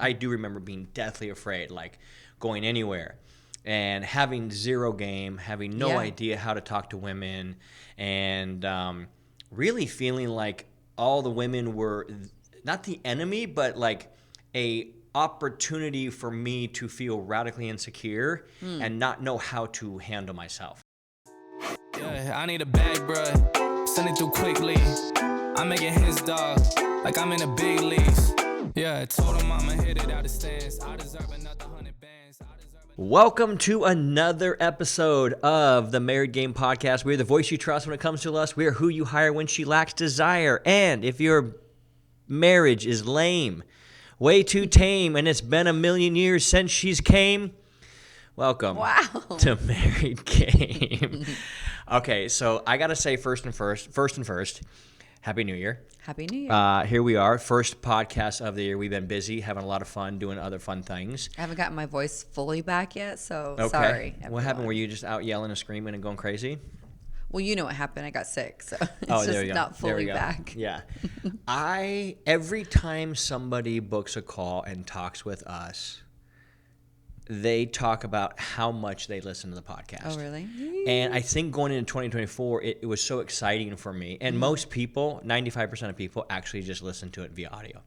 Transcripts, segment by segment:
I do remember being deathly afraid, like going anywhere and having zero game, having no idea how to talk to women, and really feeling like all the women were not the enemy, but like a opportunity for me to feel radically insecure and not know how to handle myself. Yeah, I need a bag, bruh. Send it through quickly. I'm making his dog like I'm in the big leagues. Yeah, I told him I'ma hit it out of stands. I deserve another 100 bands. Welcome to another episode of the Married Game Podcast. We're the voice you trust when it comes to lust. We are who you hire when she lacks desire. And if your marriage is lame, way too tame, and it's been a million years since she's came, welcome to Married Game. Okay, so I got to say first and first, Happy New Year. Happy New Year. Here we are, first podcast of the year. We've been busy, having a lot of fun, doing other fun things. I haven't gotten my voice fully back yet, so Okay. sorry. Everyone. What happened? Were you just out yelling and screaming and going crazy? Well, you know what happened. I got sick, so it's There just you go. not There we fully go. back. Yeah. Every time somebody books a call and talks with us, they talk about how much they listen to the podcast. Oh, really? And I think going into 2024, it was so exciting for me. And most people, 95% of people, actually just listen to it via audio.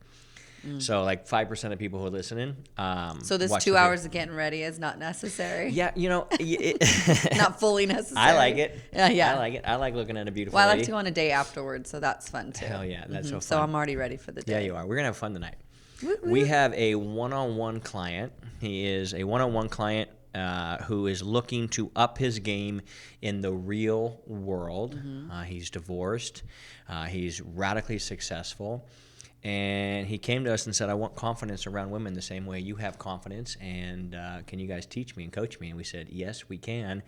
So like 5% of people who are listening. So this watch 2 the hours of getting ready is not necessary. Yeah, you know. Not fully necessary. I like it. Yeah. I like it. I like looking at a beautiful Well, I lady. like to go on a day afterwards, so that's fun too. Hell yeah, that's so fun. So I'm already ready for the day. Yeah, you are. We're going to have fun tonight. Woot, woot. We have a one-on-one client. He is a one-on-one client who is looking to up his game in the real world. He's divorced. He's radically successful. And he came to us and said, I want confidence around women the same way you have confidence. And can you guys teach me and coach me? And we said, yes, we can.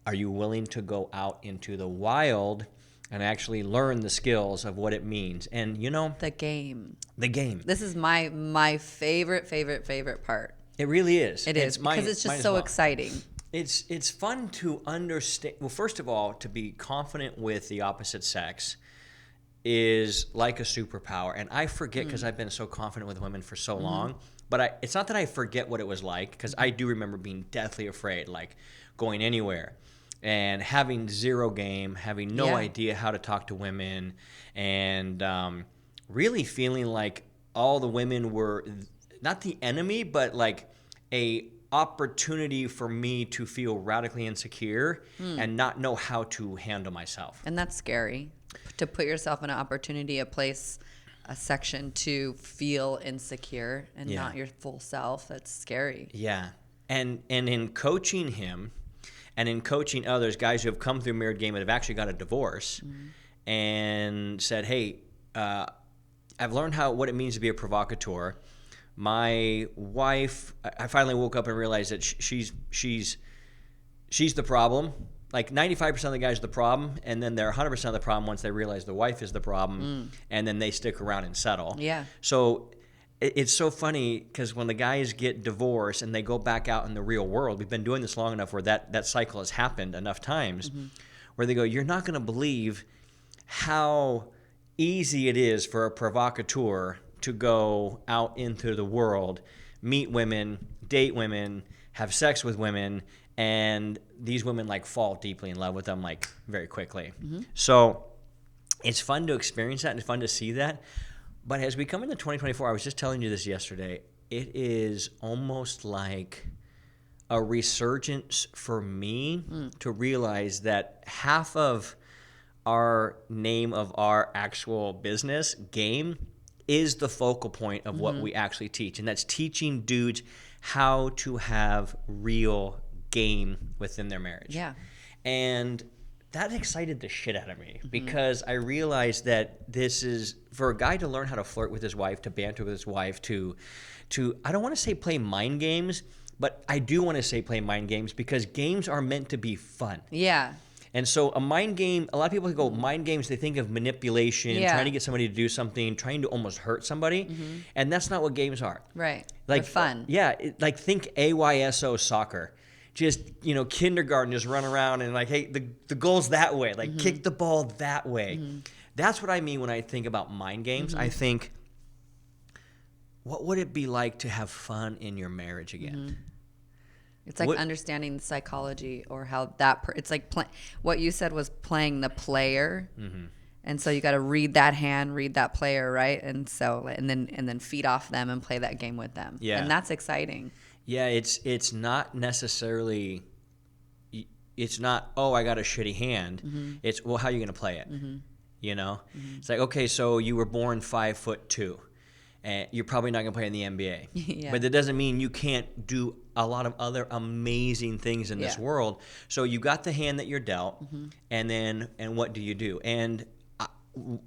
Are you willing to go out into the wild and actually learn the skills of what it means? And, you know, The game. This is my favorite part. It really is. It is because it's just so exciting. It's fun to understand. Well, first of all, to be confident with the opposite sex is like a superpower. And I forget because I've been so confident with women for so long. But it's not that I forget what it was like, because I do remember being deathly afraid, like going anywhere and having zero game, having no idea how to talk to women, and really feeling like all the women were not the enemy, but like a opportunity for me to feel radically insecure and not know how to handle myself. And that's scary, to put yourself in an opportunity, a place, a section to feel insecure and not your full self. That's scary. Yeah. And in coaching him and in coaching others, guys who have come through Married Game and have actually got a divorce and said, hey, I've learned what it means to be a provocateur. My wife, I finally woke up and realized that she's the problem. Like 95% of the guys are the problem, and then they're 100% of the problem once they realize the wife is the problem, and then they stick around and settle. Yeah. So it's so funny because when the guys get divorced and they go back out in the real world, we've been doing this long enough where that cycle has happened enough times, where they go, you're not going to believe how easy it is for a provocateur to go out into the world, meet women, date women, have sex with women, and these women like fall deeply in love with them like very quickly. So it's fun to experience that and it's fun to see that. But as we come into 2024, I was just telling you this yesterday, it is almost like a resurgence for me to realize that half of our name of our actual business, game, is the focal point of what we actually teach. And that's teaching dudes how to have real game within their marriage. Yeah. And that excited the shit out of me because I realized that this is, for a guy to learn how to flirt with his wife, to banter with his wife, to I don't want to say play mind games, but I do want to say play mind games because games are meant to be fun. Yeah. And so a mind game, a lot of people go mind games, they think of manipulation, trying to get somebody to do something, trying to almost hurt somebody. And that's not what games are. Right. Like they're fun. Yeah. Like think AYSO soccer. Just, kindergarten, just run around and like, hey, the goal's that way. Like kick the ball that way. That's what I mean when I think about mind games. I think what would it be like to have fun in your marriage again? It's like understanding the psychology, or how it's like what you said was playing the player. And so you got to read that hand, read that player, right? And so and then feed off them and play that game with them. Yeah. And that's exciting. Yeah, it's not necessarily, it's not, oh, I got a shitty hand. It's, well, how are you going to play it? You know? It's like, okay, so you were born 5'2", and you're probably not going to play in the NBA. Yeah. But that doesn't mean you can't do a lot of other amazing things in this world. So you got the hand that you're dealt, and what do you do? And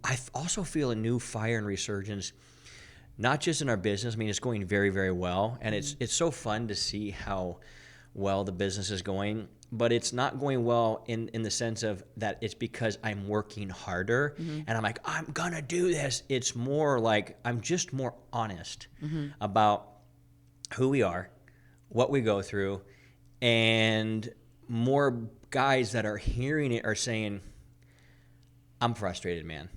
I also feel a new fire and resurgence, not just in our business. I mean, it's going very, very well, and it's so fun to see how well the business is going. But it's not going well in the sense of that it's because I'm working harder and I'm like, I'm gonna do this. It's more like I'm just more honest about who we are, what we go through, and more guys that are hearing it are saying, I'm frustrated, man.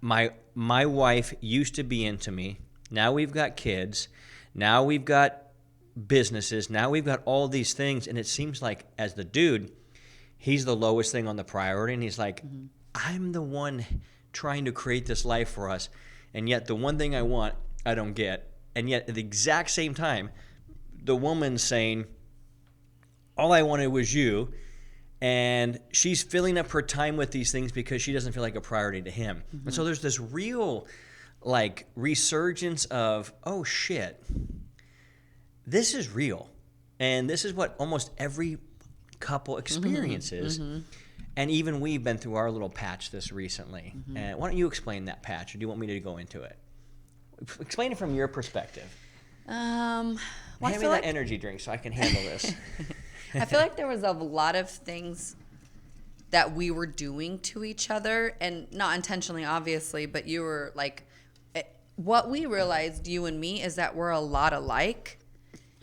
My wife used to be into me. Now we've got kids. Now we've got businesses. Now we've got all these things. And it seems like as the dude, he's the lowest thing on the priority. And he's like, I'm the one trying to create this life for us. And yet the one thing I want, I don't get. And yet at the exact same time, the woman's saying, all I wanted was you. And she's filling up her time with these things because she doesn't feel like a priority to him. And so there's this real like resurgence of, oh shit, this is real. And this is what almost every couple experiences. And even we've been through our little patch this recently. And why don't you explain that patch, or do you want me to go into it? Explain it from your perspective. Well, Hand me that energy drink so I can handle this. I feel like there was a lot of things that we were doing to each other, and not intentionally, obviously, but you were like, what we realized, you and me, is that we're a lot alike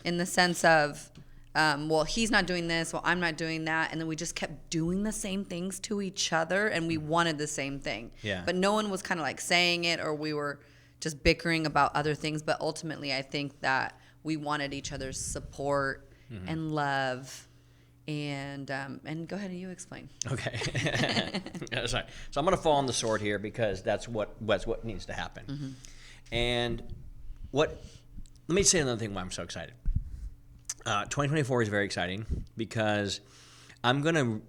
in the sense of, well, he's not doing this, well, I'm not doing that. And then we just kept doing the same things to each other, and we wanted the same thing. Yeah. But no one was kind of like saying it, or we were just bickering about other things. But ultimately, I think that we wanted each other's support and love, and go ahead and you explain. Okay. Sorry. So I'm going to fall on the sword here because that's what needs to happen. And let me say another thing why I'm so excited. 2024 is very exciting because I'm going to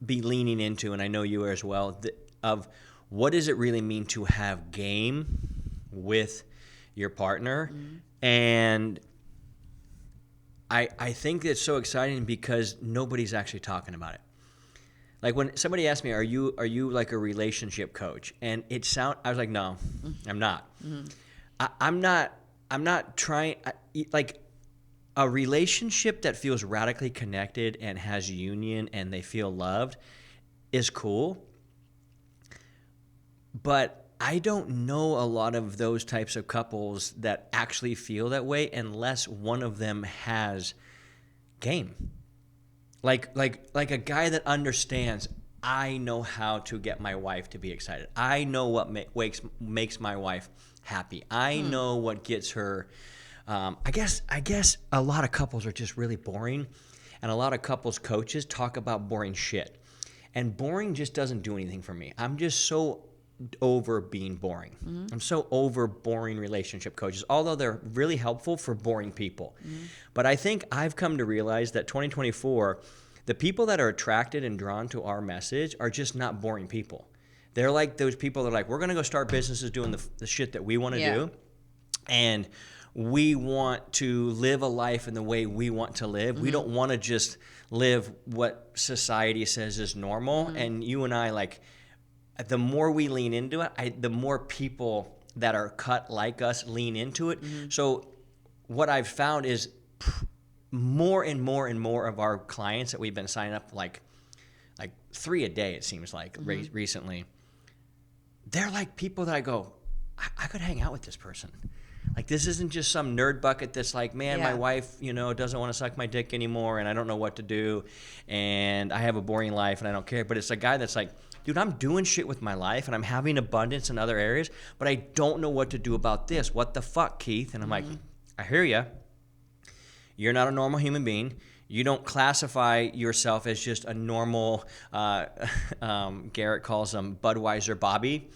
be leaning into, and I know you are as well, of what does it really mean to have game with your partner. And I think it's so exciting because nobody's actually talking about it. Like when somebody asked me, are you like a relationship coach? And I was like, no, I'm not. I'm not trying, like a relationship that feels radically connected and has union and they feel loved is cool. But I don't know a lot of those types of couples that actually feel that way unless one of them has game. Like a guy that understands, I know how to get my wife to be excited. I know what makes my wife happy. I know what gets her. I guess a lot of couples are just really boring, and a lot of couples coaches talk about boring shit. And boring just doesn't do anything for me. I'm just so over being boring. I'm so over boring relationship coaches, although they're really helpful for boring people. But I think I've come to realize that 2024, the people that are attracted and drawn to our message are just not boring people. They're like those people that are like, we're going to go start businesses doing the shit that we want to do. And we want to live a life in the way we want to live. We don't want to just live what society says is normal. And you and I, like, the more we lean into it, the more people that are cut like us lean into it. So what I've found is more and more and more of our clients that we've been signing up, like 3 a day, it seems like recently, they're like people that I go, I could hang out with this person. Like, this isn't just some nerd bucket that's like, man, my wife, doesn't want to suck my dick anymore, and I don't know what to do, and I have a boring life, and I don't care. But it's a guy that's like, dude, I'm doing shit with my life and I'm having abundance in other areas, but I don't know what to do about this. What the fuck, Keith? And I'm like, I hear you. You're not a normal human being. You don't classify yourself as just a normal, Garrett calls them Budweiser Bobby.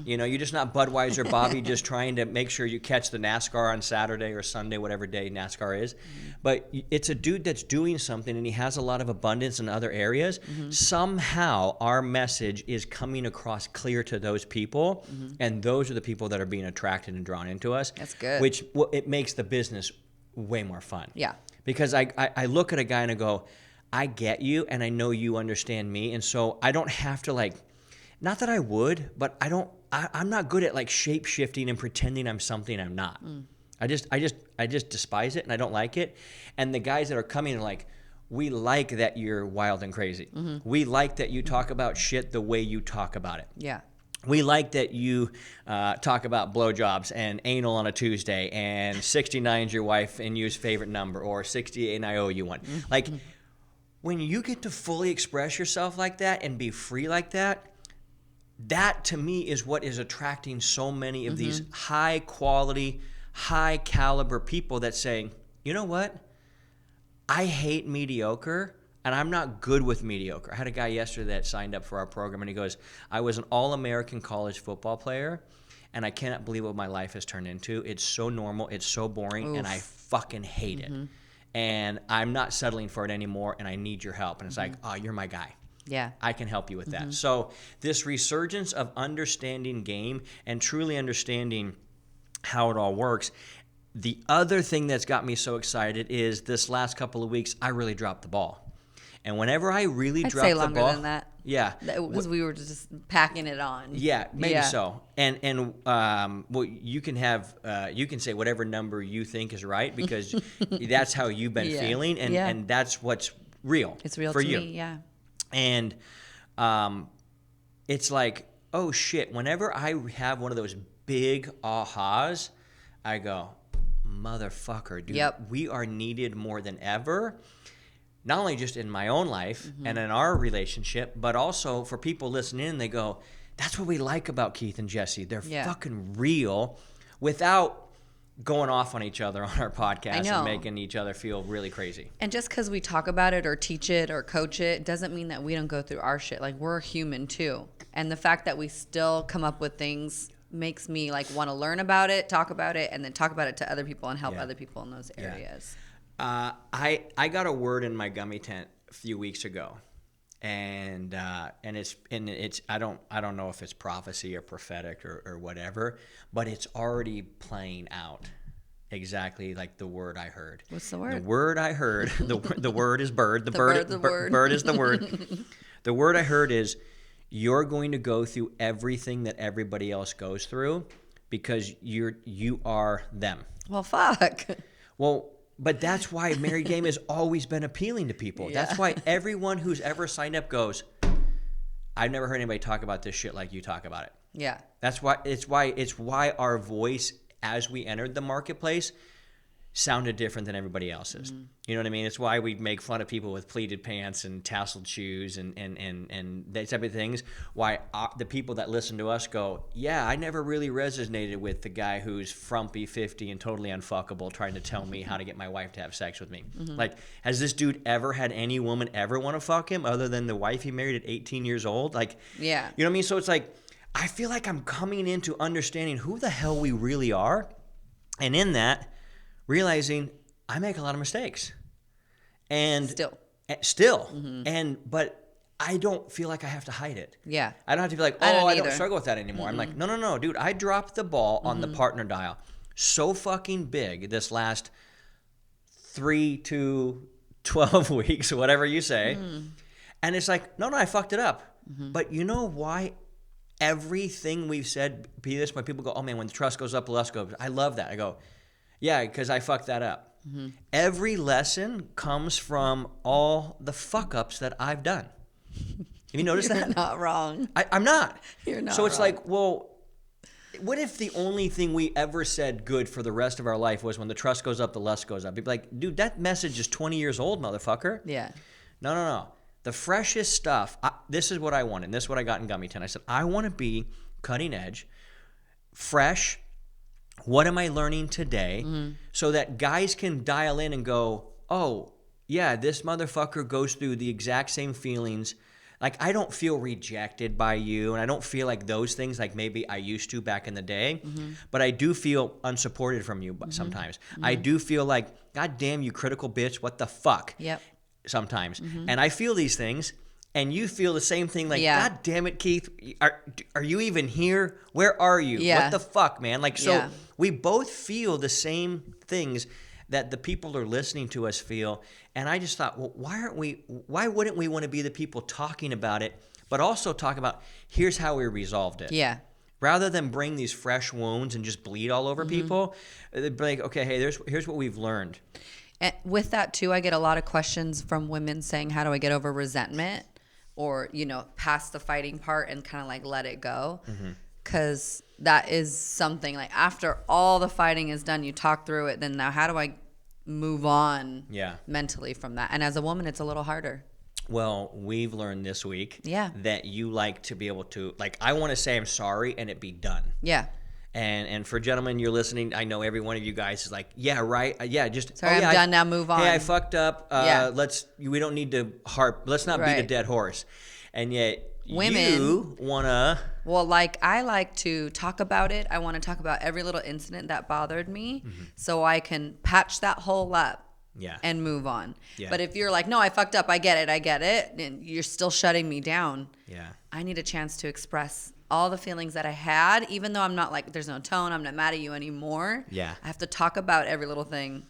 You know, you're just not Budweiser Bobby just trying to make sure you catch the NASCAR on Saturday or Sunday, whatever day NASCAR is. But it's a dude that's doing something and he has a lot of abundance in other areas. Somehow our message is coming across clear to those people, and those are the people that are being attracted and drawn into us. That's good. Which it makes the business way more fun. Yeah. Because I look at a guy and I go, I get you and I know you understand me. And so I don't have to like, not that I would, but I'm not good at like shape shifting and pretending I'm something I'm not. I just despise it and I don't like it. And the guys that are coming are like, we like that you're wild and crazy. We like that you talk about shit the way you talk about it. Yeah. We like that you talk about blowjobs and anal on a Tuesday and 69 is your wife and you's favorite number or 68 and I owe you one. Like when you get to fully express yourself like that and be free like that, that to me is what is attracting so many of these high quality, high caliber people that saying, you know what? I hate mediocre. And I'm not good with mediocre. I had a guy yesterday that signed up for our program, and he goes, I was an all-American college football player, and I cannot believe what my life has turned into. It's so normal. It's so boring, and I fucking hate it. And I'm not settling for it anymore, and I need your help. And it's like, oh, you're my guy. Yeah. I can help you with that. So this resurgence of understanding game and truly understanding how it all works. The other thing that's got me so excited is this last couple of weeks, I really dropped the ball. And whenever I really I'd drop say the longer ball, than that. Yeah, Because we were just packing it on. yeah, maybe Yeah. so. And well, you can say whatever number you think is right because that's how you've been Yeah. feeling, and that's what's real. It's real for to you. me, yeah. And it's like, oh shit! Whenever I have one of those big ahas, I go, motherfucker, dude, Yep. we are needed more than ever. Not only just in my own life and in our relationship, but also for people listening in, they go, that's what we like about Keith and Jesse. They're fucking real without going off on each other on our podcast and making each other feel really crazy. And just because we talk about it or teach it or coach it doesn't mean that we don't go through our shit. Like, we're human too. And the fact that we still come up with things makes me like want to learn about it, talk about it, and then talk about it to other people and help other people in those areas. I got a word in my gummy tent a few weeks ago, and it's I don't know if it's prophecy or prophetic or whatever, but it's already playing out exactly like the word I heard. What's the word? The word I heard. The word is bird. The bird's the word. Bird is the word. The word I heard is you're going to go through everything that everybody else goes through because you are them. Well, fuck. Well. But that's why married game has always been appealing to people. Yeah. That's why everyone who's ever signed up goes, I've never heard anybody talk about this shit like you talk about it. Yeah. That's why it's why our voice as we entered the marketplace sounded different than everybody else's. You know what I mean? It's why we make fun of people with pleated pants and tasseled shoes and that type of things. Why the people that listen to us go, yeah, I never really resonated with the guy who's frumpy 50 and totally unfuckable trying to tell me how to get my wife to have sex with me. Like, has this dude ever had any woman ever want to fuck him other than the wife he married at 18 years old? Like, yeah. You know what I mean? So it's like, I feel like I'm coming into understanding who the hell we really are. And in that, realizing I make a lot of mistakes. And still. But I don't feel like I have to hide it. Yeah. I don't have to be like, I don't struggle with that anymore. I'm like, no, dude, I dropped the ball on the partner dial so fucking big this last 3 to 12 weeks, whatever you say. And it's like, no, I fucked it up. But you know why everything we've said, be this, why people go, oh man, when the trust goes up, the lust goes up. I love that. I go, yeah, because I fucked that up. Every lesson comes from all the fuck-ups that I've done. Have you noticed You're that? not wrong. I'm not. You're not So it's wrong. like, well, what if the only thing we ever said good for the rest of our life was when the trust goes up, the lust goes up? You'd be like, dude, that message is 20 years old, motherfucker. Yeah. No. the freshest stuff. This is what I wanted. This is what I got in Gummy 10. I said, I want to be cutting edge, fresh. What am I learning today? So that guys can dial in and go, oh, yeah, this motherfucker goes through the exact same feelings. Like, I don't feel rejected by you, and I don't feel like those things like maybe I used to back in the day, but I do feel unsupported from you sometimes. I do feel like, God damn you, critical bitch, what the fuck? Yep. Sometimes. And I feel these things, and you feel the same thing, like, God damn it, Keith, are you even here? Where are you? Yeah. What the fuck, man? Like, so Yeah. we both feel the same things that the people who are listening to us feel. And I just thought, well, why wouldn't we want to be the people talking about it, but also talk about here's how we resolved it? Yeah. Rather than bring these fresh wounds and just bleed all over people, they'd be like, okay, hey, here's what we've learned. And with that too, I get a lot of questions from women saying, how do I get over resentment, or, past the fighting part and kind of like let it go? Because that is something like after all the fighting is done, you talk through it. Then now how do I move on mentally from that? And as a woman, it's a little harder. Well, we've learned this week that you like to be able to, like, I want to say I'm sorry and it be done. Yeah. And for gentlemen, you're listening, I know every one of you guys is like, yeah, right. Yeah, just sorry, I'm done now, move on. Hey, I fucked up. We don't need to let's not beat a dead horse. And yet women, you want to. Well, like, I like to talk about it. I want to talk about every little incident that bothered me so I can patch that hole up and move on. Yeah. But if you're like, no, I fucked up, I get it, and you're still shutting me down, I need a chance to express all the feelings that I had, even though I'm not like, there's no tone, I'm not mad at you anymore. Yeah. I have to talk about every little thing.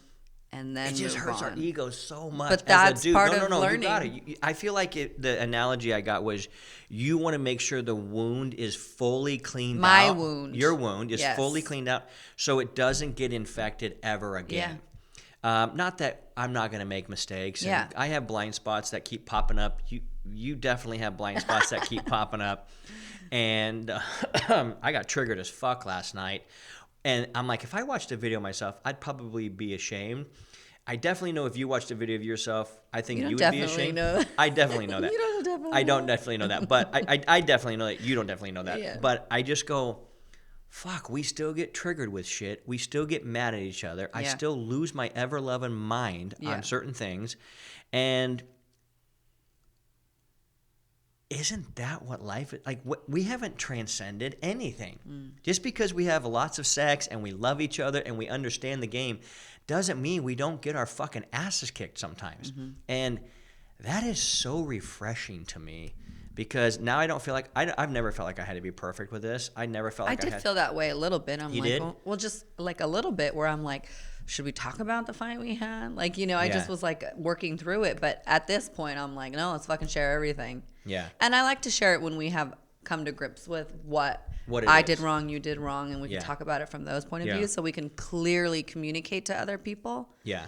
And then it just hurts our ego so much. But that's as a dude. part of learning. You got it. I feel like the analogy I got was you want to make sure the wound is fully cleaned out. Your wound is fully cleaned out so it doesn't get infected ever again. Yeah. Not that I'm not going to make mistakes. And I have blind spots that keep popping up. You definitely have blind spots that keep popping up. And I got triggered as fuck last night. And I'm like, if I watched a video of myself, I'd probably be ashamed. I definitely know if you watched a video of yourself, I think you would be ashamed. Know. I definitely know that. You don't definitely I don't definitely know that. But I definitely know that you don't definitely know that. Yeah. But I just go, fuck, we still get triggered with shit. We still get mad at each other. I still lose my ever-loving mind on certain things. And isn't that what life is? Like, we haven't transcended anything. Just because we have lots of sex and we love each other and we understand the game doesn't mean we don't get our fucking asses kicked sometimes. And that is so refreshing to me because now I don't feel like I've never felt like I had to be perfect with this. I never felt like I did feel that way a little bit. I'm you like, did? Well, just like a little bit where I'm like, should we talk about the fight we had? Like, I just was like working through it. But at this point, I'm like, no, let's fucking share everything. Yeah. And I like to share it when we have come to grips with what I did wrong, you did wrong, and we can talk about it from those point of views so we can clearly communicate to other people. Yeah.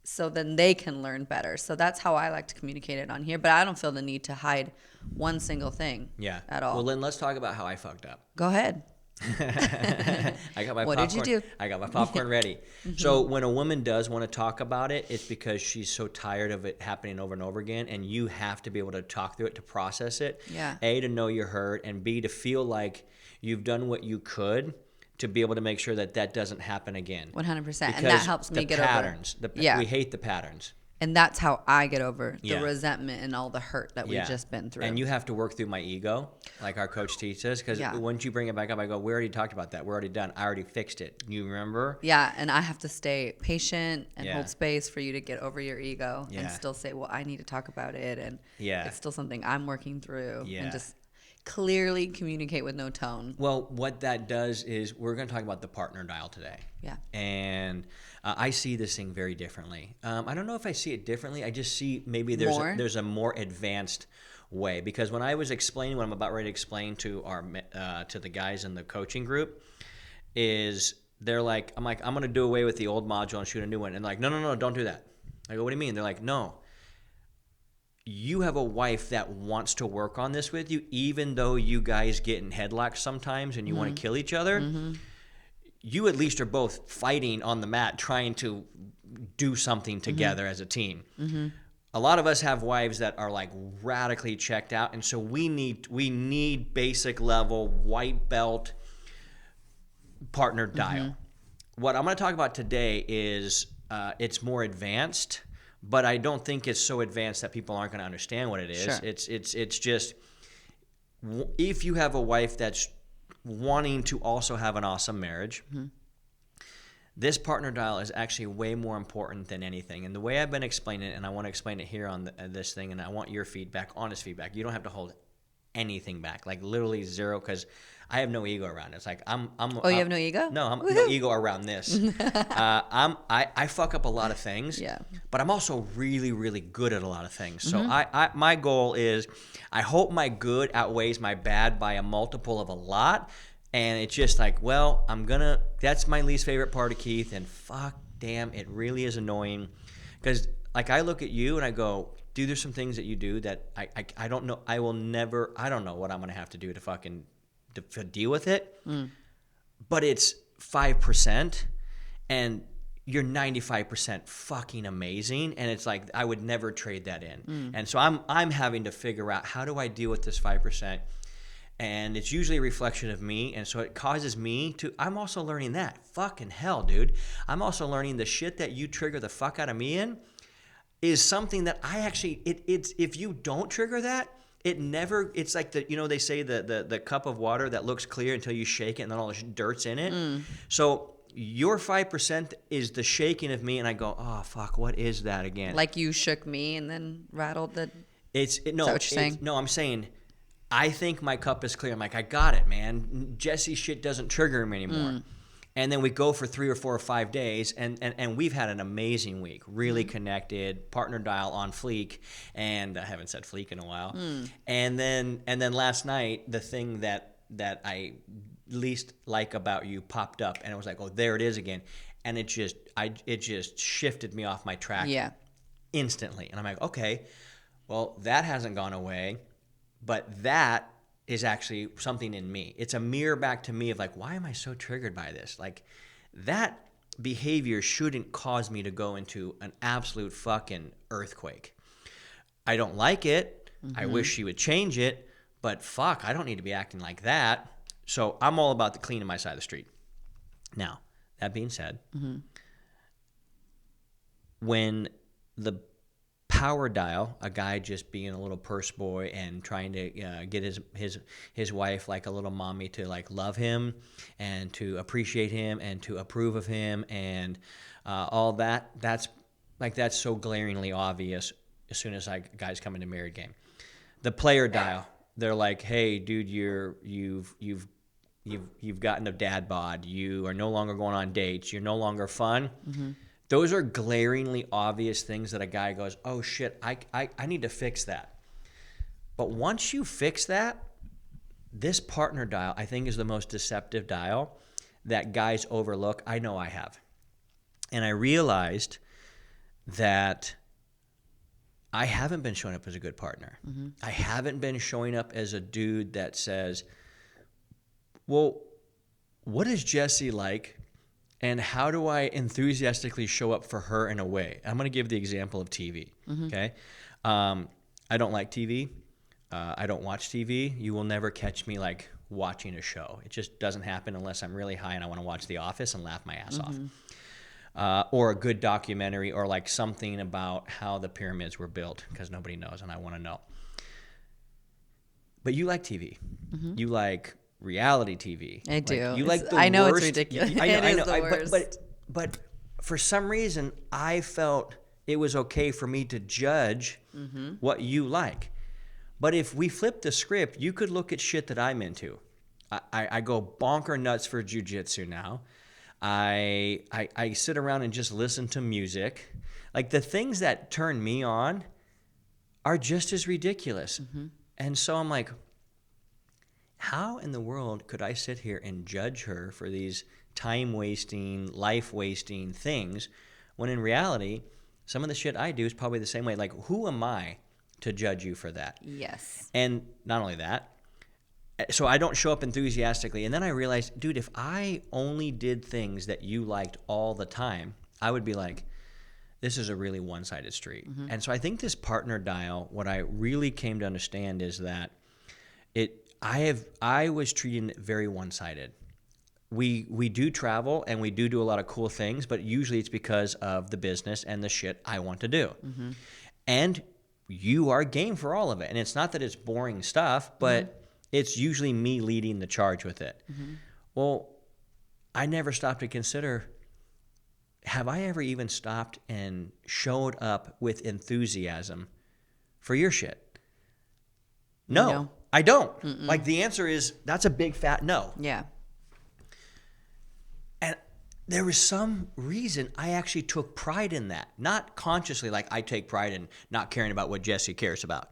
So then they can learn better. So that's how I like to communicate it on here. But I don't feel the need to hide one single thing at all. Well, then let's talk about how I fucked up. Go ahead. I got my what popcorn. Did you do? I got my popcorn ready. So when a woman does want to talk about it, it's because she's so tired of it happening over and over again, and you have to be able to talk through it to process it. Yeah. A, to know you're hurt, and B, to feel like you've done what you could to be able to make sure that that doesn't happen again. 100%. And that helps me get patterns, over. We hate the patterns. And that's how I get over the resentment and all the hurt that we've just been through. And you have to work through my ego, like our coach teaches, because once you bring it back up, I go, we already talked about that. We're already done. I already fixed it. You remember? Yeah, and I have to stay patient and hold space for you to get over your ego and still say, well, I need to talk about it. And it's still something I'm working through. And just clearly communicate with no tone. Well, what that does is we're going to talk about the partner dial today. Yeah. And I see this thing very differently. I don't know if I see it differently. I just see maybe there's a more advanced way. Because when I was explaining what I'm about ready to explain to to the guys in the coaching group, is I'm going to do away with the old module and shoot a new one. And they're like, no, don't do that. I go, what do you mean? They're like, no. You have a wife that wants to work on this with you, even though you guys get in headlocks sometimes and you want to kill each other. You at least are both fighting on the mat, trying to do something together as a team. a lot of us have wives that are like radically checked out, and so we need basic level white belt partner dial. What I'm going to talk about today is it's more advanced, but I don't think it's so advanced that people aren't going to understand what it is. Sure. It's just if you have a wife that's wanting to also have an awesome marriage, this partner dial is actually way more important than anything. And the way I've been explaining it, and I want to explain it here on this thing, and I want your feedback, honest feedback. You don't have to hold anything back, like literally zero, because I have no ego around it. It's like you have no ego? No, I'm no ego around this. I fuck up a lot of things, but I'm also really, really good at a lot of things. So my goal is, I hope my good outweighs my bad by a multiple of a lot. And it's just like, well, that's my least favorite part of Keith, and fuck, damn, it really is annoying. Because, like, I look at you and I go, dude, there's some things that you do that I don't know, I don't know what I'm going to have to do to fucking to deal with it. But it's 5%, and you're 95% fucking amazing. And it's like, I would never trade that in. And so I'm having to figure out, how do I deal with this 5%? And it's usually a reflection of me, and so it causes me to, I'm also learning that. Fucking hell, dude. I'm also learning the shit that you trigger the fuck out of me in is something that I actually, it's if you don't trigger that, it's like they say the cup of water that looks clear until you shake it and then all the dirt's in it. So your 5% is the shaking of me, and I go, oh, fuck, what is that again? Like you shook me and then rattled the... No, is that what you're saying? No, I'm saying... I think my cup is clear. I'm like, I got it, man. Jesse's shit doesn't trigger him anymore. And then we go for 3 or 4 or 5 days, and we've had an amazing week. Really connected, partner dial on fleek, and I haven't said fleek in a while. And then last night, the thing that I least like about you popped up, and it was like, oh, there it is again. And it just shifted me off my track instantly. And I'm like, okay, well, that hasn't gone away. But that is actually something in me. It's a mirror back to me of like, why am I so triggered by this? Like, that behavior shouldn't cause me to go into an absolute fucking earthquake. I don't like it. I wish she would change it. But fuck, I don't need to be acting like that. So I'm all about the cleaning my side of the street. Now, that being said, when the power dial, a guy just being a little purse boy and trying to get his wife, like a little mommy, to like love him and to appreciate him and to approve of him and all that, that's so glaringly obvious as soon as guys come into married game. The player dial, they're like, hey, dude, you've gotten a dad bod, you are no longer going on dates, you're no longer fun. Those are glaringly obvious things that a guy goes, oh shit, I need to fix that. But once you fix that, this partner dial, I think, is the most deceptive dial that guys overlook. I know I have. And I realized that I haven't been showing up as a good partner. I haven't been showing up as a dude that says, well, what is Jessie like? And how do I enthusiastically show up for her in a way? I'm going to give the example of TV, okay? I don't like TV. I don't watch TV. You will never catch me, like, watching a show. It just doesn't happen unless I'm really high and I want to watch The Office and laugh my ass off. Or a good documentary, or, like, something about how the pyramids were built, because nobody knows and I want to know. But you like TV. You like reality TV. I do. Like, you like the I know worst. It's ridiculous. I know. The worst. But for some reason, I felt it was okay for me to judge what you like. But if we flip the script, you could look at shit that I'm into. I go bonker nuts for jujitsu now. I sit around and just listen to music. Like, the things that turn me on are just as ridiculous. And so I'm like, how in the world could I sit here and judge her for these time-wasting, life-wasting things when in reality, some of the shit I do is probably the same way. Like, who am I to judge you for that? Yes. And not only that, so I don't show up enthusiastically. And then I realized, dude, if I only did things that you liked all the time, I would be like, this is a really one-sided street. And so I think this partner dial, what I really came to understand is that I was treating it very one-sided. We do travel and we do a lot of cool things, but usually it's because of the business and the shit I want to do. And you are game for all of it. And it's not that it's boring stuff, but it's usually me leading the charge with it. Well, I never stopped to consider, have I ever even stopped and showed up with enthusiasm for your shit? No. I don't. Like, the answer is, that's a big fat no. Yeah. And there was some reason I actually took pride in that. Not consciously, like I take pride in not caring about what Jesse cares about.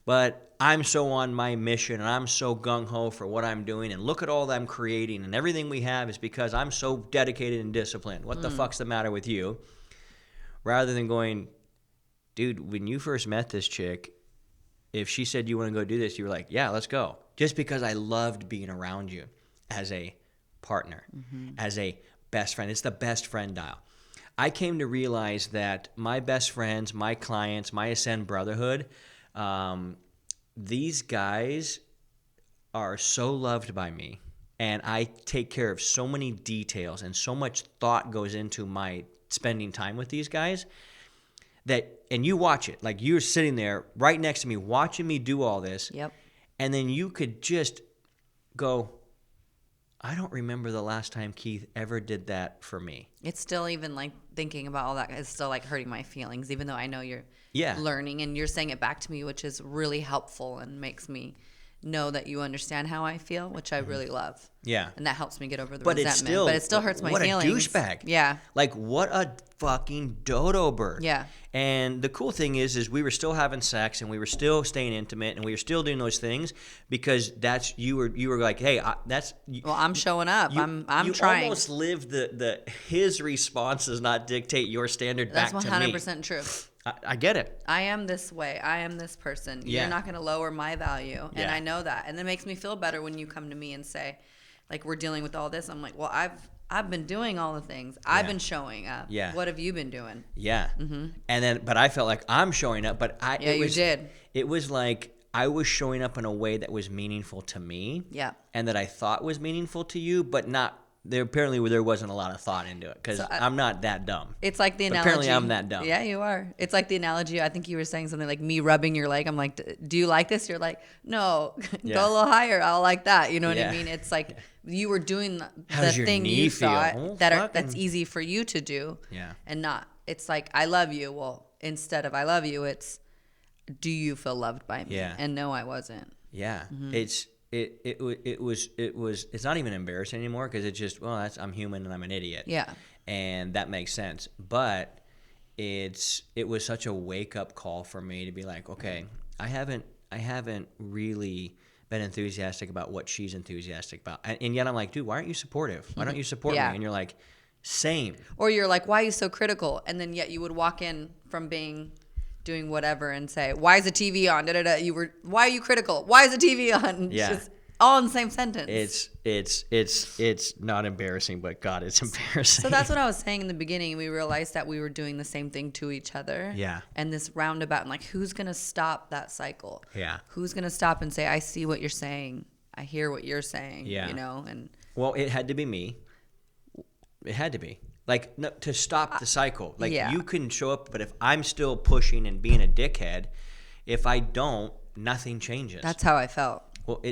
But I'm so on my mission and I'm so gung-ho for what I'm doing, and look at all that I'm creating, and everything we have is because I'm so dedicated and disciplined. What the fuck's the matter with you? Rather than going, dude, when you first met this chick, if she said you want to go do this, you were like, yeah, let's go. Just because I loved being around you as a partner, as a best friend. It's the best friend dial. I came to realize that my best friends, my clients, my Ascend Brotherhood, these guys are so loved by me, and I take care of so many details, and so much thought goes into my spending time with these guys that, and you watch it, like you're sitting there right next to me watching me do all this. Yep. And then you could just go, I don't remember the last time Keith ever did that for me. It's still, even like thinking about all that, it's still like hurting my feelings, even though I know you're learning and you're saying it back to me, which is really helpful and makes me know that you understand how I feel, which I really love. Yeah. And that helps me get over the But resentment. But it still hurts my feelings. What a douchebag. Yeah. Like, what a fucking dodo bird. Yeah. And the cool thing is we were still having sex, and we were still staying intimate, and we were still doing those things because that's, you were like, hey, that's. Well, I'm showing up. I'm trying. You almost live his response does not dictate your standard back to me. That's 100% true. I get it. I am this way. I am this person. Yeah. You're not going to lower my value. Yeah. And I know that. And it makes me feel better when you come to me and say, like, we're dealing with all this. I'm like, well, I've been doing all the things. I've been showing up. Yeah. What have you been doing? Yeah. And then, but I felt like I'm showing up, but you did. It was like I was showing up in a way that was meaningful to me. Yeah. And that I thought was meaningful to you, but not. Apparently there wasn't a lot of thought into it because I'm not that dumb. It's like the analogy. Apparently I'm that dumb. Yeah, you are. It's like the analogy. I think you were saying something like me rubbing your leg. I'm like, do you like this? You're like, no, go a little higher. I'll like that. You know what I mean? It's like you were doing the thing you thought that's easy for you to do. Yeah. And not. It's like, I love you. Well, instead of I love you, it's, do you feel loved by me? Yeah. And no, I wasn't. Yeah. It's not even embarrassing anymore because it's just, well, I'm human and I'm an idiot. Yeah. And that makes sense. But it was such a wake up call for me to be like, okay, I haven't really been enthusiastic about what she's enthusiastic about. And yet I'm like, dude, why aren't you supportive? Why don't you support me? And you're like, same. Or you're like, why are you so critical? And then yet you would walk in from doing whatever and say, why is the TV on? Why are you critical? Why is the TV on? Yeah. It's just all in the same sentence. It's not embarrassing, but God, it's embarrassing. So that's what I was saying in the beginning. We realized that we were doing the same thing to each other. Yeah. And this roundabout, and like, who's going to stop that cycle? Yeah. Who's going to stop and say, I see what you're saying. I hear what you're saying. Yeah. You know? And well, it had to be me. It had to be. Like, no, to stop the cycle. Like, you can show up, but if I'm still pushing and being a dickhead, if I don't, nothing changes. That's how I felt. Well,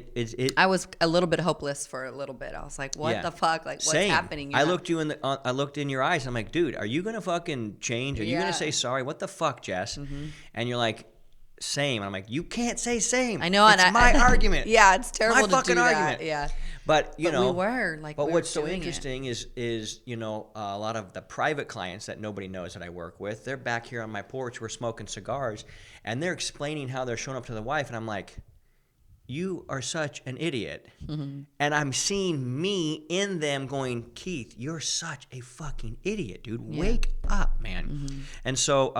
I was a little bit hopeless for a little bit. I was like, what the fuck? Like, what's happening? I looked in your eyes. And I'm like, dude, are you going to fucking change? Are you going to say sorry? What the fuck, Jess? And you're like, same. And I'm like, you can't say same. I know. It's my argument. Yeah, it's terrible my to fucking do that. argument. Yeah. But we were like. But what's so interesting is a lot of the private clients that nobody knows that I work with. They're back here on my porch. We're smoking cigars, and they're explaining how they're showing up to the wife, and I'm like, you are such an idiot. And I'm seeing me in them going, Keith, you're such a fucking idiot, dude. Wake up, man. And so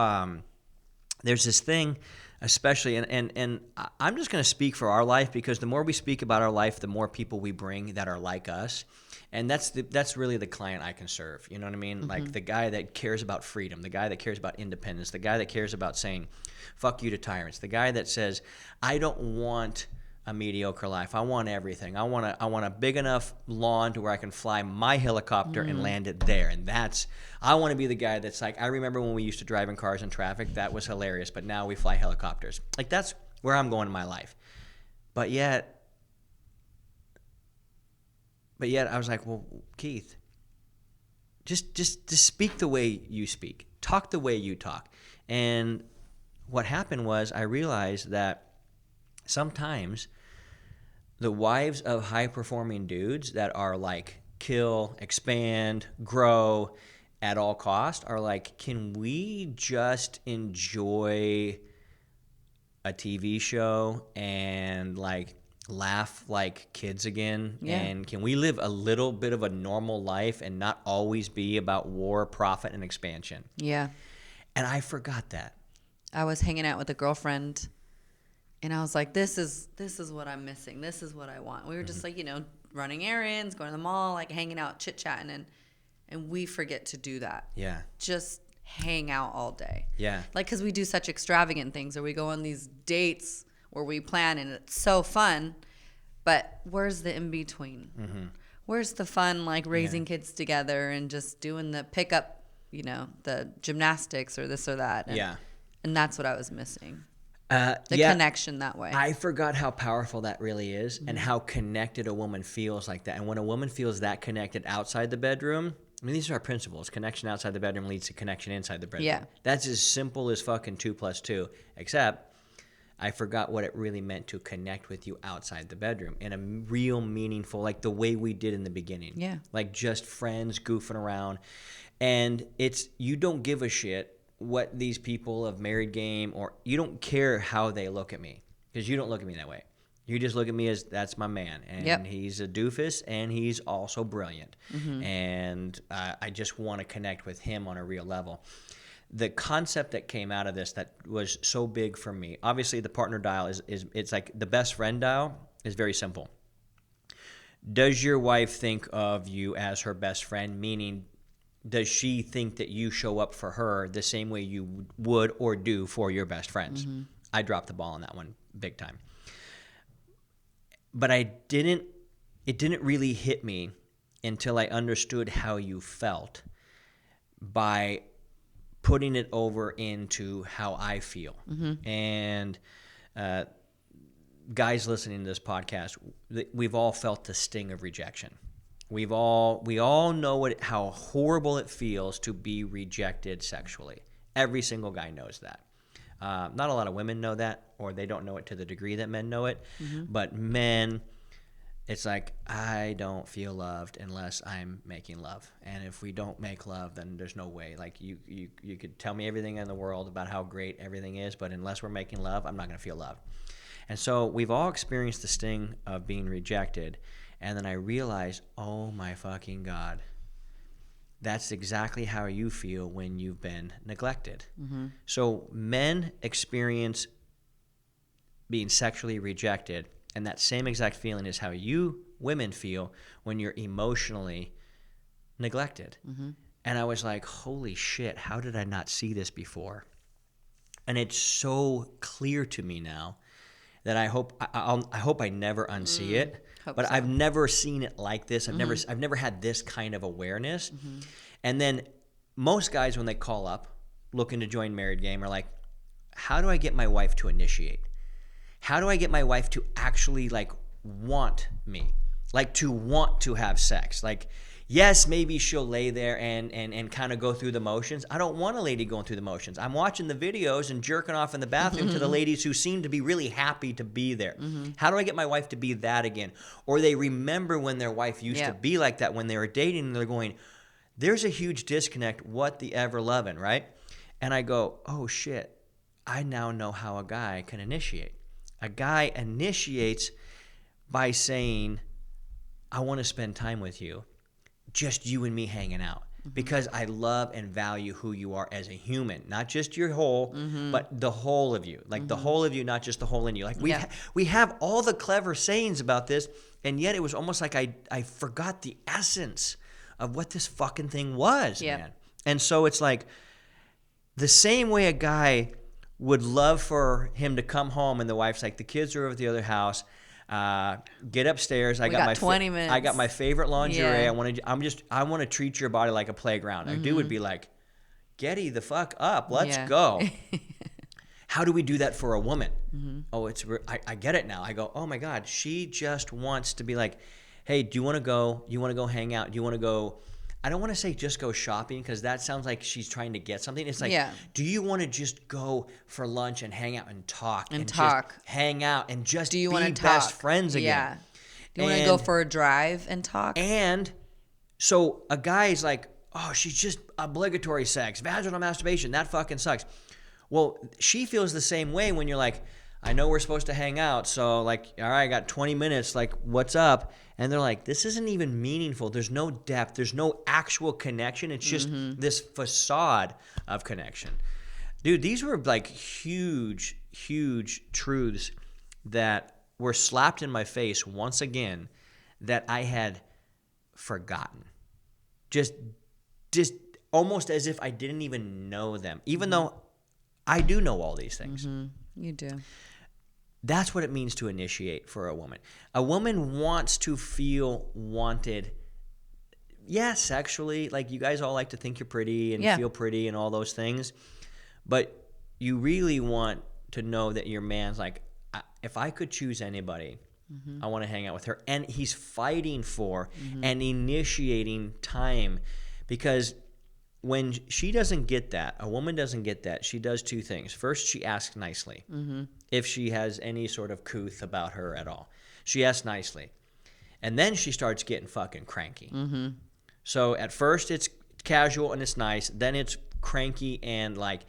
there's this thing. Especially, and I'm just going to speak for our life, because the more we speak about our life, the more people we bring that are like us. And that's really the client I can serve. You know what I mean? Like the guy that cares about freedom, the guy that cares about independence, the guy that cares about saying, fuck you to tyrants, the guy that says, I don't want a mediocre life. I want everything. I want a big enough lawn to where I can fly my helicopter and land it there. And I want to be the guy that's like, I remember when we used to drive in cars in traffic, that was hilarious, but now we fly helicopters. Like, that's where I'm going in my life. But yet I was like, well, Keith, just speak the way you speak. Talk the way you talk. And what happened was I realized that sometimes the wives of high-performing dudes that are like kill, expand, grow at all cost are like, can we just enjoy a TV show and like laugh like kids again? Yeah. And can we live a little bit of a normal life and not always be about war, profit, and expansion? Yeah. And I forgot that. I was hanging out with a girlfriend, and I was like, this is what I'm missing. This is what I want. We were just like, running errands, going to the mall, like hanging out, chit-chatting, and we forget to do that. Yeah. Just hang out all day. Yeah. Like, because we do such extravagant things, or we go on these dates where we plan, and it's so fun, but where's the in-between? Mm-hmm. Where's the fun, like raising kids together and just doing the pickup, the gymnastics or this or that? And that's what I was missing. The connection that way. I forgot how powerful that really is, and how connected a woman feels like that. And when a woman feels that connected outside the bedroom, I mean, these are our principles. Connection outside the bedroom leads to connection inside the bedroom. Yeah. That's as simple as fucking 2 + 2, except I forgot what it really meant to connect with you outside the bedroom in a real meaningful, like the way we did in the beginning. Yeah. Like just friends goofing around. And you don't give a shit what these people of married game, or you don't care how they look at me, because you don't look at me that way. You just look at me as, that's my man, and he's a doofus, and he's also brilliant. And I just want to connect with him on a real level. The concept that came out of this that was so big for me, obviously the partner dial it's like the best friend dial is very simple. Does your wife think of you as her best friend? Meaning, does she think that you show up for her the same way you would or do for your best friends? I dropped the ball on that one big time. But it didn't really hit me until I understood how you felt by putting it over into how I feel. And guys listening to this podcast, we've all felt the sting of rejection. We all know how horrible it feels to be rejected sexually. Every single guy knows that. Not a lot of women know that, or they don't know it to the degree that men know it. But men, it's like, I don't feel loved unless I'm making love. And if we don't make love, then there's no way. Like, you could tell me everything in the world about how great everything is, but unless we're making love, I'm not going to feel loved. And so we've all experienced the sting of being rejected. And then I realized, oh my fucking God, that's exactly how you feel when you've been neglected. So men experience being sexually rejected, and that same exact feeling is how you women feel when you're emotionally neglected. And I was like, holy shit, how did I not see this before? And it's so clear to me now that I hope I never unsee it. But so. I've never seen it like this. I've never had this kind of awareness. And then most guys, when they call up looking to join Married Game, are like, how do I get my wife to initiate? How do I get my wife to actually like want me? Like to want to have sex? Like, yes, maybe she'll lay there and kind of go through the motions. I don't want a lady going through the motions. I'm watching the videos and jerking off in the bathroom to the ladies who seem to be really happy to be there. How do I get my wife to be that again? Or they remember when their wife used to be like that when they were dating, and they're going, there's a huge disconnect. What the ever loving, right? And I go, oh shit, I now know how a guy can initiate. A guy initiates by saying, I want to spend time with you. Just you and me hanging out. because I love and value who you are as a human, not just your whole, but the whole of you, like the whole of you, not just the whole in you. Like we have all the clever sayings about this, and yet it was almost like I forgot the essence of what this fucking thing was, man. And so it's like the same way a guy would love for him to come home and the wife's like, the kids are over at the other house. Get upstairs. I got my 20 minutes. I got my favorite lingerie. I want to treat your body like a playground. A dude would be like, "Getty the fuck up. Let's go." How do we do that for a woman? Oh, I get it now. I go, "Oh my God, she just wants to be like, hey, do you want to go? You want to go hang out? Do you want to go?" I don't want to say just go shopping because that sounds like she's trying to get something. It's like, do you want to just go for lunch and hang out and talk? Just hang out and just be best friends again? Yeah. Do you want to go for a drive and talk? And so a guy's like, oh, she's just obligatory sex, vaginal masturbation. That fucking sucks. Well, she feels the same way when you're like, I know we're supposed to hang out. So like, all right, I got 20 minutes. Like, what's up? And they're like, this isn't even meaningful. There's no depth. There's no actual connection. It's just this facade of connection. Dude, these were like huge, huge truths that were slapped in my face once again that I had forgotten. Just almost as if I didn't even know them, even though I do know all these things. You do. That's what it means to initiate for a woman. A woman wants to feel wanted. Yeah, sexually. Like, you guys all like to think you're pretty and feel pretty and all those things. But you really want to know that your man's like, if I could choose anybody, I want to hang out with her. And he's fighting for and initiating time. Because when she doesn't get that, a woman doesn't get that, she does two things. First, she asks nicely. If she has any sort of couth about her at all. She asks nicely. And then she starts getting fucking cranky. So at first it's casual and it's nice. Then it's cranky and like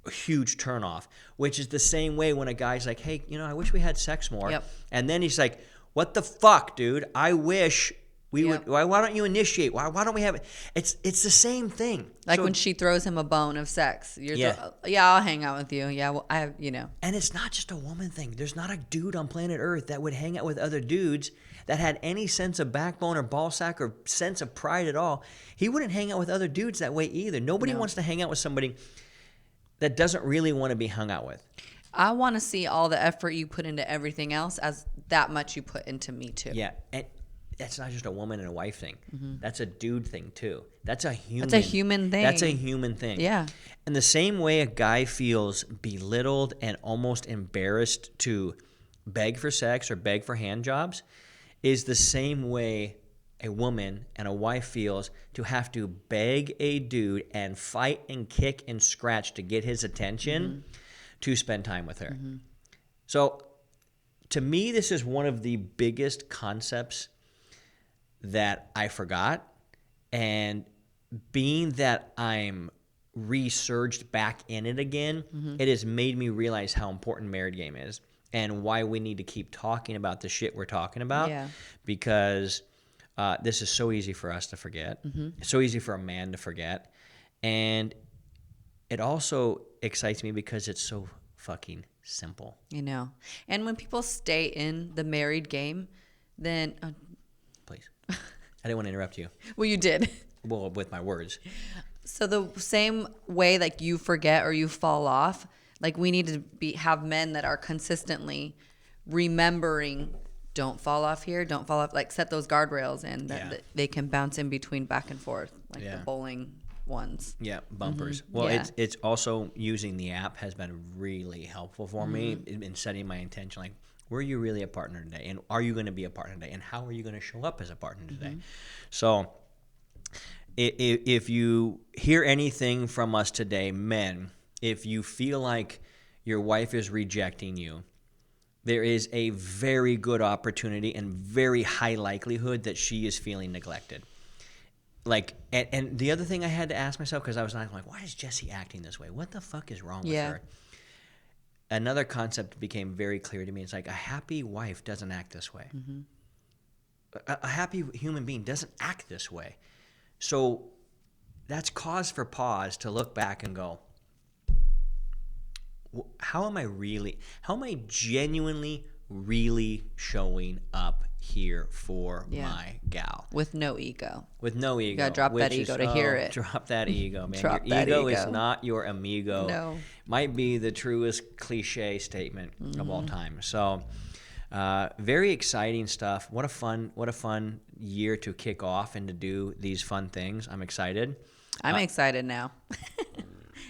a huge turnoff, which is the same way when a guy's like, hey, I wish we had sex more. And then he's like, what the fuck, dude? I wish we would. Why don't you initiate? Why don't we have it? It's the same thing. Like when she throws him a bone of sex. I'll hang out with you. Yeah, well, And it's not just a woman thing. There's not a dude on planet Earth that would hang out with other dudes that had any sense of backbone or ball sack or sense of pride at all. He wouldn't hang out with other dudes that way either. Nobody wants to hang out with somebody that doesn't really want to be hung out with. I want to see all the effort you put into everything else as that much you put into me too. Yeah, and that's not just a woman and a wife thing. That's a dude thing too. That's a human thing. That's a human thing. Yeah. And the same way a guy feels belittled and almost embarrassed to beg for sex or beg for hand jobs is the same way a woman and a wife feels to have to beg a dude and fight and kick and scratch to get his attention to spend time with her. So to me, this is one of the biggest concepts that I forgot. And being that I'm resurged back in it again, it has made me realize how important married game is and why we need to keep talking about the shit we're talking about. Because this is so easy for us to forget. It's so easy for a man to forget. And it also excites me because it's so fucking simple. And when people stay in the married game, then... Please. I didn't want to interrupt you. Well, you did. Well, with my words. So the same way like you forget or you fall off, like we need to have men that are consistently remembering, don't fall off here, don't fall off, like set those guardrails and that they can bounce in between back and forth, like the bowling ones. Yeah, bumpers. Well, it's also using the app has been really helpful for me in setting my intention, like, were you really a partner today? And are you going to be a partner today? And how are you going to show up as a partner today? So if you hear anything from us today, men, if you feel like your wife is rejecting you, there is a very good opportunity and very high likelihood that she is feeling neglected. Like, and the other thing I had to ask myself, because I was like, why is Jessie acting this way? What the fuck is wrong with her? Another concept became very clear to me. It's like a happy wife doesn't act this way. A happy human being doesn't act this way. So that's cause for pause to look back and go, how am I genuinely really showing up here for my gal? With no ego. With no ego. You gotta drop that ego to hear it. Drop that ego, man. Drop Your that ego is ego. not your amigo. No. Might be the truest cliche statement of all time. So very exciting stuff. What a fun year to kick off and to do these fun things. I'm excited. I'm excited now.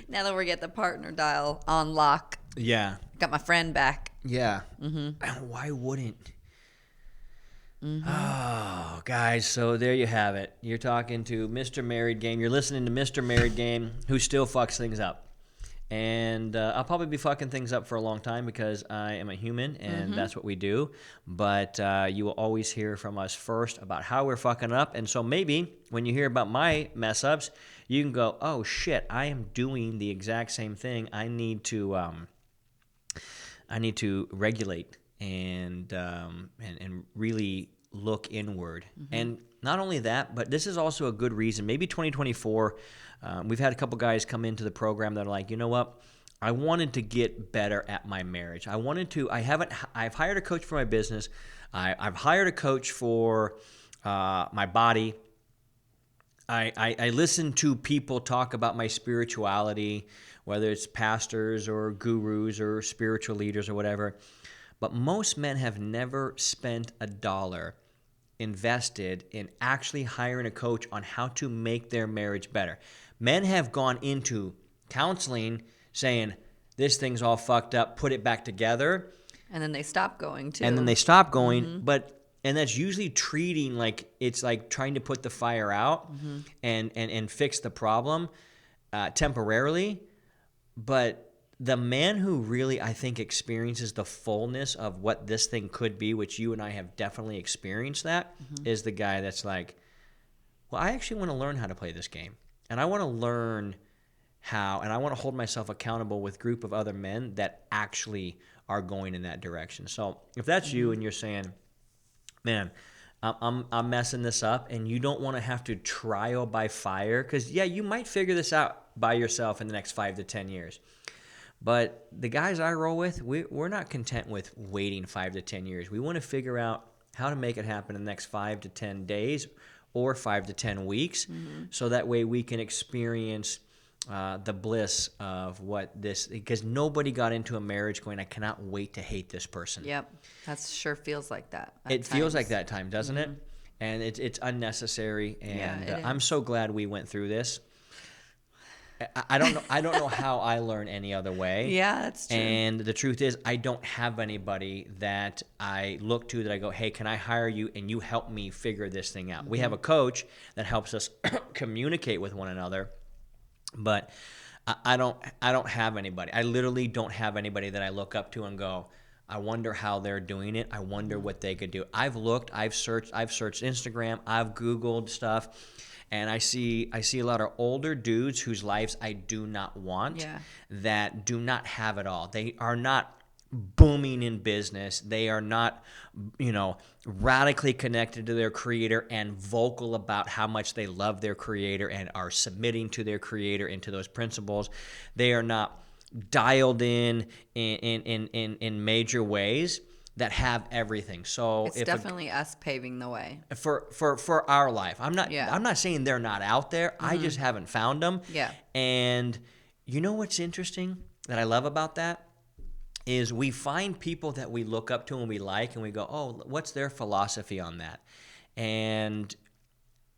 Now that we get the partner dial on lock. Yeah. Got my friend back. Yeah. And why wouldn't? Oh, guys, so there you have it. You're talking to Mr. Married Game. You're listening to Mr. Married Game, who still fucks things up. And I'll probably be fucking things up for a long time because I am a human, and that's what we do. But you will always hear from us first about how we're fucking up. And so maybe when you hear about my mess-ups, you can go, oh, shit, I am doing the exact same thing. I need to regulate and really look inward. And not only that, but this is also a good reason. Maybe 2024, we've had a couple guys come into the program that are like, you know what? I wanted to get better at my marriage. I've hired a coach for my business. I've hired a coach for my body. I listen to people talk about my spirituality, whether it's pastors or gurus or spiritual leaders or whatever. But most men have never spent a dollar invested in actually hiring a coach on how to make their marriage better. Men have gone into counseling saying, this thing's all fucked up, put it back together. And then they stop going too. And then they stop going, and that's usually treating like it's like trying to put the fire out and fix the problem temporarily. But the man who really, I think, experiences the fullness of what this thing could be, which you and I have definitely experienced that, is the guy that's like, well, I actually want to learn how to play this game. And I want to learn how, and I want to hold myself accountable with a group of other men that actually are going in that direction. So if that's you and you're saying, man, I'm messing this up, and you don't want to have to trial by fire, because, yeah, you might figure this out by yourself in the next 5 to 10 years. But the guys I roll with, we're not content with waiting 5 to 10 years. We want to figure out how to make it happen in the next 5 to 10 days or 5 to 10 weeks, so that way we can experience the bliss of what this, because nobody got into a marriage going, I cannot wait to hate this person. Yep. That sure feels like that. It feels like that time, doesn't it? And it's unnecessary. And I'm so glad we went through this. I don't know how I learn any other way. Yeah, that's true. And the truth is, I don't have anybody that I look to that I go, hey, can I hire you and you help me figure this thing out? We have a coach that helps us communicate with one another, but I don't have anybody. I literally don't have anybody that I look up to and go, I wonder how they're doing it. I wonder what they could do. I've looked, I've searched Instagram, I've Googled stuff. And I see a lot of older dudes whose lives I do not want, that do not have it all. They are not booming in business. They are not, radically connected to their creator and vocal about how much they love their creator and are submitting to their creator and to those principles. They are not dialed in major ways that have everything. So it's definitely us paving the way for our life. I'm not saying they're not out there. I just haven't found them. Yeah. And you know what's interesting that I love about that is we find people that we look up to and we like, and we go, oh, what's their philosophy on that? And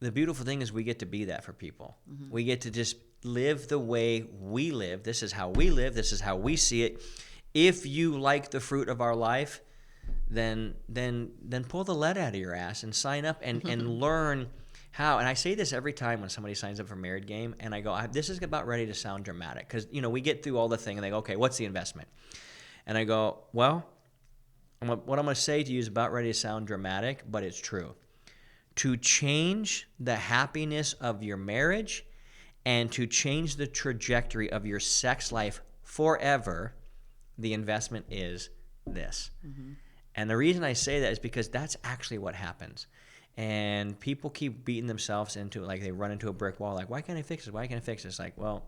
the beautiful thing is we get to be that for people. We get to just live the way we live. This is how we live. This is how we see it. If you like the fruit of our life, then pull the lead out of your ass and sign up and learn how. And I say this every time when somebody signs up for Married Game, and I go, this is about ready to sound dramatic, because we get through all the thing and they go, okay, what's the investment? And I go, well, what I'm going to say to you is about ready to sound dramatic, but it's true. To change the happiness of your marriage and to change the trajectory of your sex life forever, the investment is this. And the reason I say that is because that's actually what happens. And people keep beating themselves into it, like they run into a brick wall, like, why can't I fix this? Why can't I fix this? Like, well,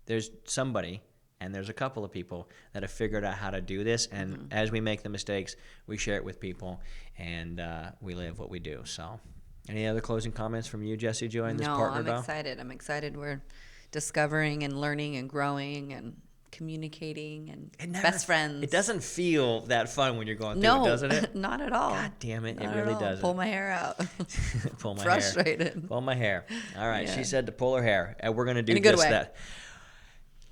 there's somebody and there's a couple of people that have figured out how to do this. And as we make the mistakes, we share it with people, and we live what we do. So any other closing comments from you, Jessie Joy, and this partner I'm vow? excited. I'm excited. We're discovering and learning and growing and communicating and best friends. It doesn't feel that fun when you're going through it, doesn't it? Not at all. God damn it, Not it really at all. doesn't. Pull my hair out. Pull my Frustrated. hair. Pull my hair. All right, Yeah. she said to pull her hair, and we're going to do In a good just way. that.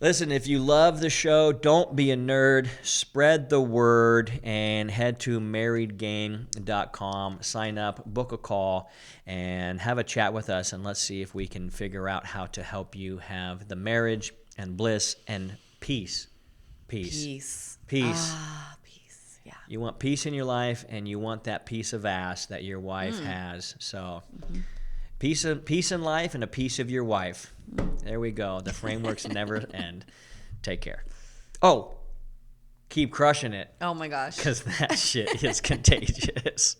Listen, if you love the show, don't be a nerd. Spread the word and head to marriedgang.com. Sign up, book a call, and have a chat with us, and let's see if we can figure out how to help you have the marriage and bliss and peace. Peace. Ah, peace. Yeah. You want peace in your life, and you want that piece of ass that your wife has. So peace in life and a piece of your wife. There we go. The frameworks never end. Take care. Oh, keep crushing it, Oh my gosh. because that shit is contagious.